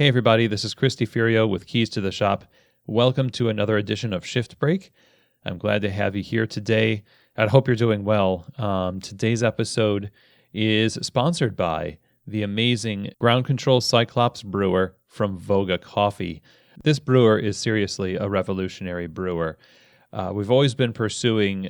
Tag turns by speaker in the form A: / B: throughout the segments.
A: Hey everybody, this is Christy Furio with Keys to the Shop. Welcome to another edition of Shift Break. I'm glad to have you here today. I hope you're doing well. Today's episode is sponsored by the amazing ground control Cyclops brewer from Voga Coffee. This brewer is seriously a revolutionary brewer. We've always been pursuing,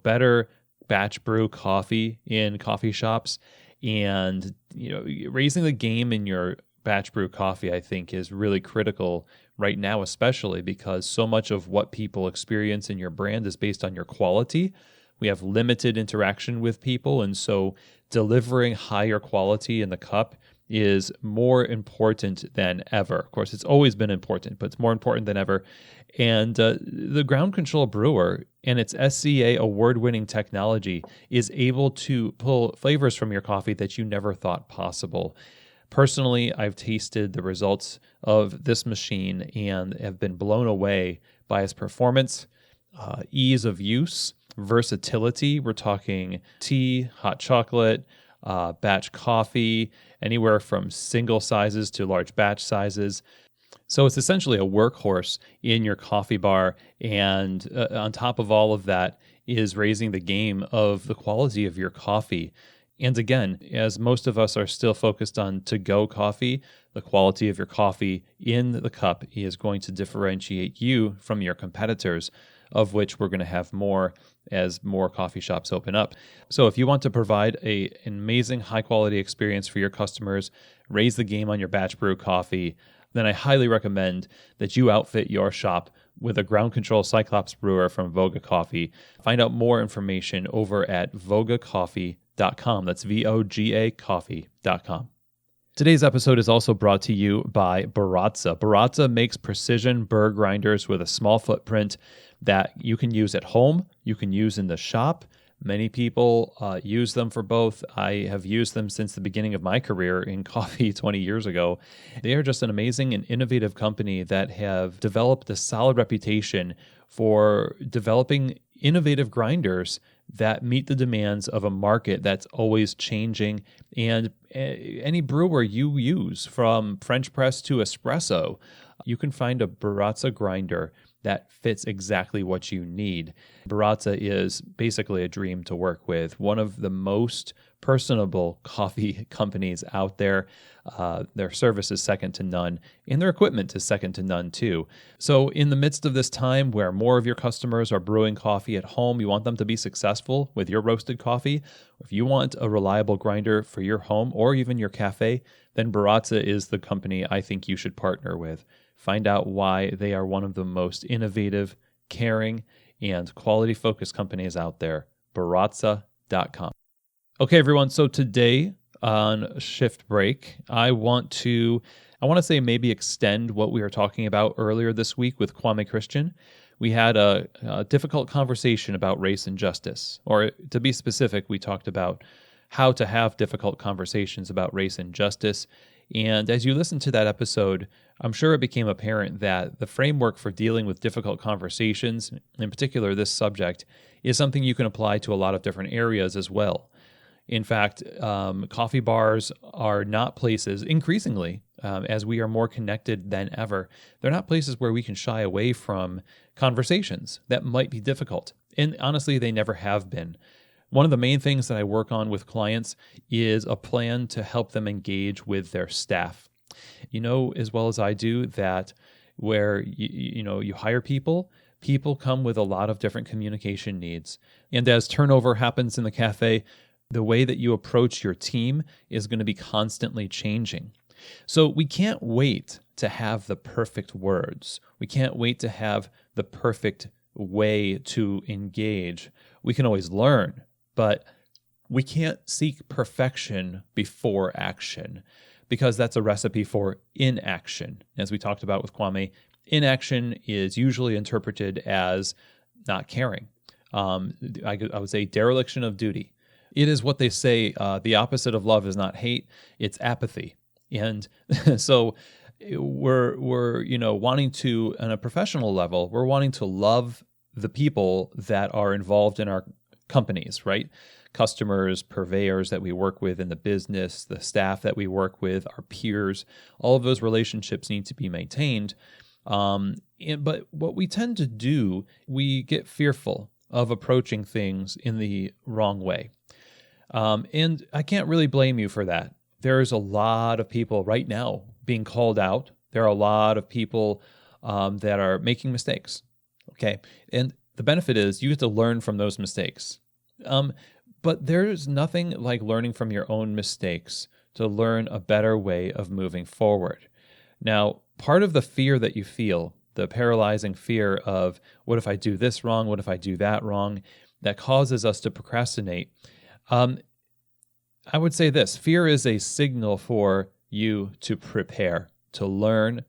A: better batch brew coffee in coffee shops, and raising the game in your batch brew coffee, I think, is really critical right now, especially because so much of what people experience in your brand is based on your quality. We have limited interaction with people, and so delivering higher quality in the cup is more important than ever. Of course, it's always been important, but it's more important than ever. And the ground control brewer and its SCA award-winning technology is able to pull flavors from your coffee that you never thought possible. Personally, I've tasted the results of this machine and have been blown away by its performance, ease of use, versatility. We're talking tea, hot chocolate, batch coffee, anywhere from single sizes to large batch sizes. So it's essentially a workhorse in your coffee bar, and on top of all of that is raising the game of the quality of your coffee. And again, as most of us are still focused on to-go coffee, the quality of your coffee in the cup is going to differentiate you from your competitors, of which we're going to have more as more coffee shops open up. So if you want to provide an amazing high-quality experience for your customers, raise the game on your batch brew coffee, then I highly recommend that you outfit your shop with a ground control Cyclops brewer from Voga Coffee. Find out more information over at vogacoffee.com. That's VOGA coffee.com. Today's episode is also brought to you by Baratza. Baratza makes precision burr grinders with a small footprint that you can use at home, you can use in the shop. Many people use them for both. I have used them since the beginning of my career in coffee 20 years ago. They are just an amazing and innovative company that have developed a solid reputation for developing innovative grinders that meet the demands of a market that's always changing. And any brewer you use, from French press to espresso, you can find a Baratza grinder that fits exactly what you need. Baratza is basically a dream to work with. One of the most personable coffee companies out there. Their service is second to none, and their equipment is second to none too. So in the midst of this time where more of your customers are brewing coffee at home, you want them to be successful with your roasted coffee. If you want a reliable grinder for your home or even your cafe, then Baratza is the company I think you should partner with. Find out why they are one of the most innovative, caring, and quality-focused companies out there. Baratza.com. Okay, everyone. So today on Shift Break, I want to say maybe extend what we were talking about earlier this week with Kwame Christian. We had a difficult conversation about race and justice, or to be specific, we talked about how to have difficult conversations about race and justice. And as you listen to that episode, I'm sure it became apparent that the framework for dealing with difficult conversations, in particular this subject, is something you can apply to a lot of different areas as well. In fact, coffee bars are not places, increasingly, as we are more connected than ever, they're not places where we can shy away from conversations that might be difficult. And honestly, they never have been. One of the main things that I work on with clients is a plan to help them engage with their staff. You know as well as I do that where you hire people come with a lot of different communication needs. And as turnover happens in the cafe, the way that you approach your team is going to be constantly changing. So we can't wait to have the perfect words. We can't wait to have the perfect way to engage. We can always learn, but we can't seek perfection before action, because that's a recipe for inaction. As we talked about with Kwame, inaction is usually interpreted as not caring. I would say dereliction of duty. It is what they say, the opposite of love is not hate, it's apathy. And so we're wanting to, on a professional level, we're wanting to love the people that are involved in our companies, right? customers, purveyors that we work with in the business, the staff that we work with, our peers. All of those relationships need to be maintained. But what we tend to do, we get fearful of approaching things in the wrong way. And I can't really blame you for that. There's a lot of people right now being called out. There are a lot of people that are making mistakes. Okay. And the benefit is you get to learn from those mistakes. But there's nothing like learning from your own mistakes to learn a better way of moving forward. Now, part of the fear that you feel, the paralyzing fear of what if I do this wrong? What if I do that wrong? That causes us to procrastinate. I would say this: fear is a signal for you to prepare, to learn,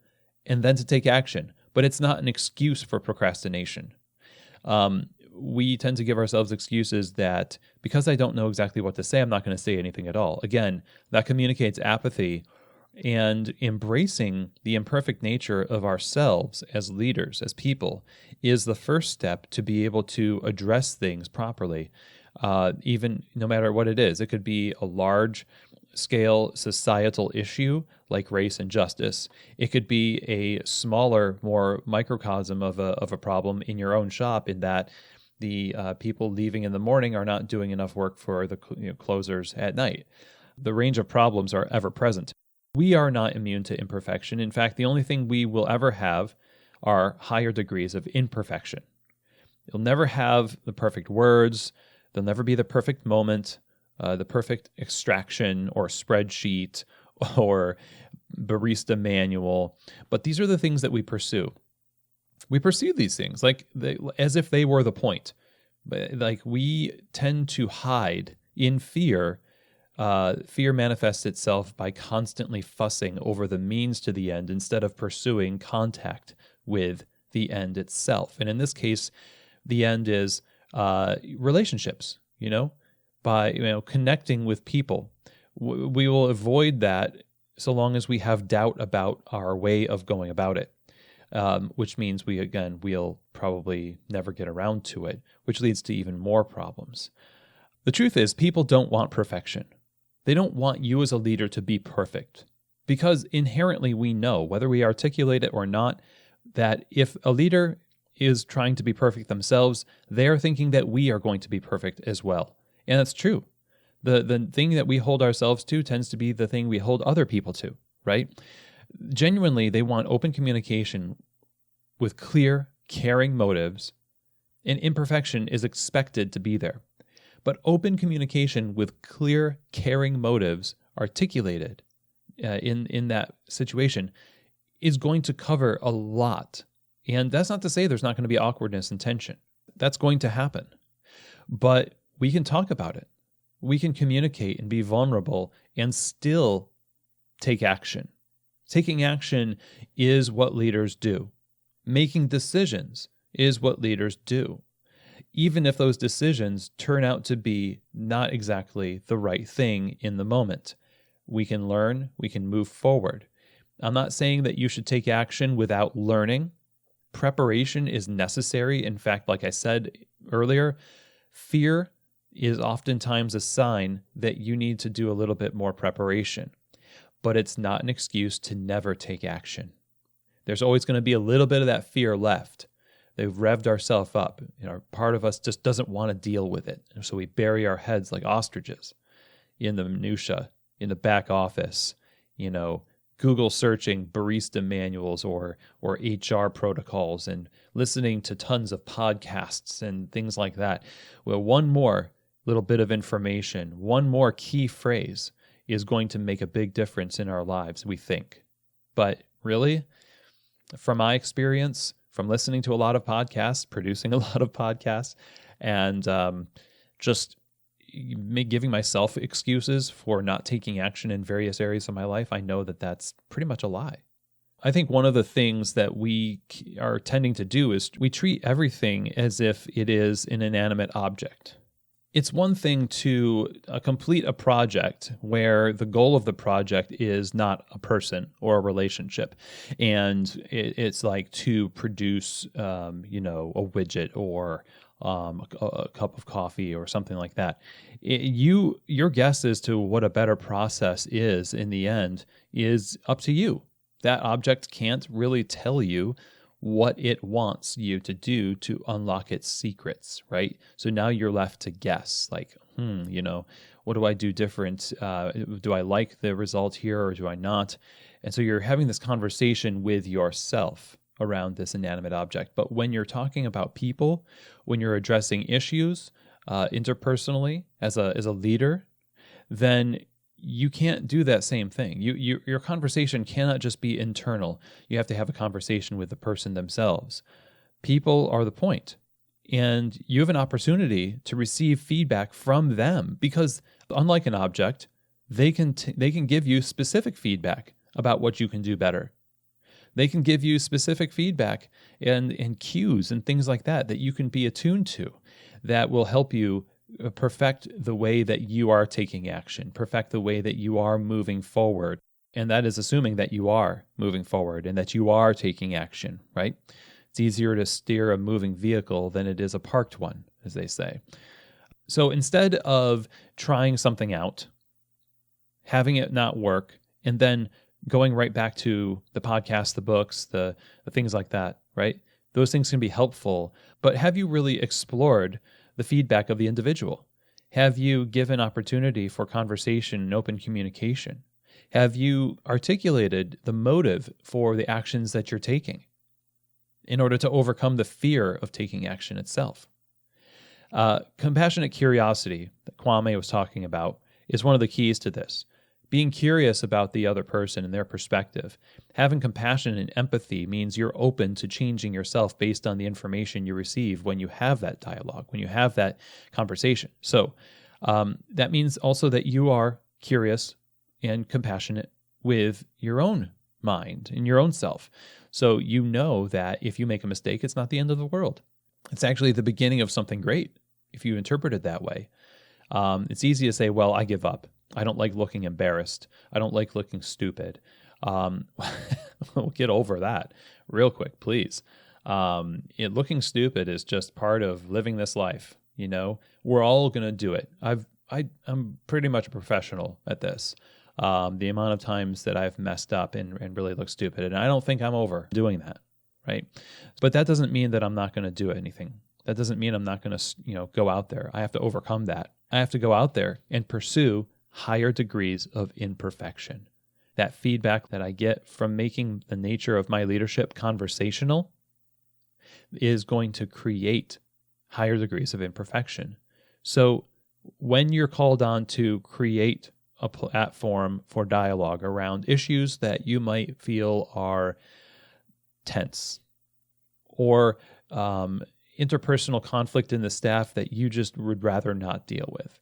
A: and then to take action. But it's not an excuse for procrastination. We tend to give ourselves excuses that because I don't know exactly what to say, I'm not going to say anything at all. Again, that communicates apathy, and embracing the imperfect nature of ourselves as leaders, as people, is the first step to be able to address things properly. Even no matter what it is. It could be a large scale societal issue like race and justice. It could be a smaller, more microcosm of a problem in your own shop, in that the people leaving in the morning are not doing enough work for the closers at night. The range of problems are ever present. We are not immune to imperfection. In fact, the only thing we will ever have are higher degrees of imperfection. You'll never have the perfect words. There'll never be the perfect moment, the perfect extraction or spreadsheet or barista manual. But these are the things that we pursue. We pursue these things as if they were the point. But like, we tend to hide in fear. Fear manifests itself by constantly fussing over the means to the end instead of pursuing contact with the end itself. And in this case, the end is relationships, by connecting with people. We will avoid that so long as we have doubt about our way of going about it, which means we'll probably never get around to it, which leads to even more problems. The truth is, people don't want perfection. They don't want you as a leader to be perfect, because inherently we know, whether we articulate it or not, that if a leader is trying to be perfect themselves, they're thinking that we are going to be perfect as well. And that's true. The thing that we hold ourselves to tends to be the thing we hold other people to, right? Genuinely, they want open communication with clear, caring motives, and imperfection is expected to be there. But open communication with clear, caring motives articulated in that situation is going to cover a lot. And that's not to say there's not going to be awkwardness and tension. That's going to happen. But we can talk about it. We can communicate and be vulnerable and still take action. Taking action is what leaders do. Making decisions is what leaders do. Even if those decisions turn out to be not exactly the right thing in the moment, we can learn, we can move forward. I'm not saying that you should take action without learning. Preparation is necessary. In fact, like I said earlier, fear is oftentimes a sign that you need to do a little bit more preparation. But it's not an excuse to never take action. There's always going to be a little bit of that fear left. They've revved ourselves up. Part of us just doesn't want to deal with it. And so we bury our heads like ostriches in the minutia, in the back office, Google searching barista manuals or HR protocols and listening to tons of podcasts and things like that. Well, one more little bit of information, one more key phrase is going to make a big difference in our lives, we think. But really, from my experience, from listening to a lot of podcasts, producing a lot of podcasts, and just giving myself excuses for not taking action in various areas of my life, I know that that's pretty much a lie. I think one of the things that we are tending to do is we treat everything as if it is an inanimate object. It's one thing to complete a project where the goal of the project is not a person or a relationship. And it's like to produce, a widget or a cup of coffee or something like that. Your guess as to what a better process is in the end is up to you. That object can't really tell you what it wants you to do to unlock its secrets, right? So now you're left to guess, like, what do I do different? Do I like the result here or do I not? And so you're having this conversation with yourself around this inanimate object. But when you're talking about people, when you're addressing issues interpersonally as a leader, then you can't do that same thing. Your conversation cannot just be internal. You have to have a conversation with the person themselves. People are the point. And you have an opportunity to receive feedback from them because unlike an object, they can give you specific feedback about what you can do better. They can give you specific feedback and cues and things like that you can be attuned to that will help you perfect the way that you are taking action, perfect the way that you are moving forward. And that is assuming that you are moving forward and that you are taking action, right? It's easier to steer a moving vehicle than it is a parked one, as they say. So instead of trying something out, having it not work, and then going right back to the podcast, the books, the things like that, right? Those things can be helpful, but have you really explored the feedback of the individual? Have you given opportunity for conversation and open communication? Have you articulated the motive for the actions that you're taking in order to overcome the fear of taking action itself? Compassionate curiosity that Kwame was talking about is one of the keys to this. Being curious about the other person and their perspective. Having compassion and empathy means you're open to changing yourself based on the information you receive when you have that dialogue, when you have that conversation. So that means also that you are curious and compassionate with your own mind and your own self. So you know that if you make a mistake, it's not the end of the world. It's actually the beginning of something great if you interpret it that way. It's easy to say, well, I give up. I don't like looking embarrassed. I don't like looking stupid. We'll get over that real quick, please. Looking stupid is just part of living this life. We're all going to do it. I'm pretty much a professional at this. The amount of times that I've messed up and really looked stupid, and I don't think I'm over doing that, right? But that doesn't mean that I'm not going to do anything. That doesn't mean I'm not going to, go out there. I have to overcome that. I have to go out there and pursue higher degrees of imperfection. That feedback that I get from making the nature of my leadership conversational is going to create higher degrees of imperfection. So when you're called on to create a platform for dialogue around issues that you might feel are tense or interpersonal conflict in the staff that you just would rather not deal with,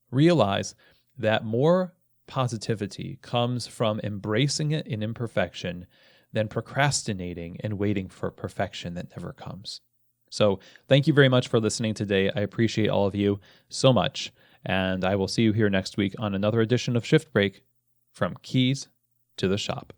A: realize that more positivity comes from embracing it in imperfection than procrastinating and waiting for perfection that never comes. So thank you very much for listening today. I appreciate all of you so much. And I will see you here next week on another edition of Shift Break, from Keys to the Shop.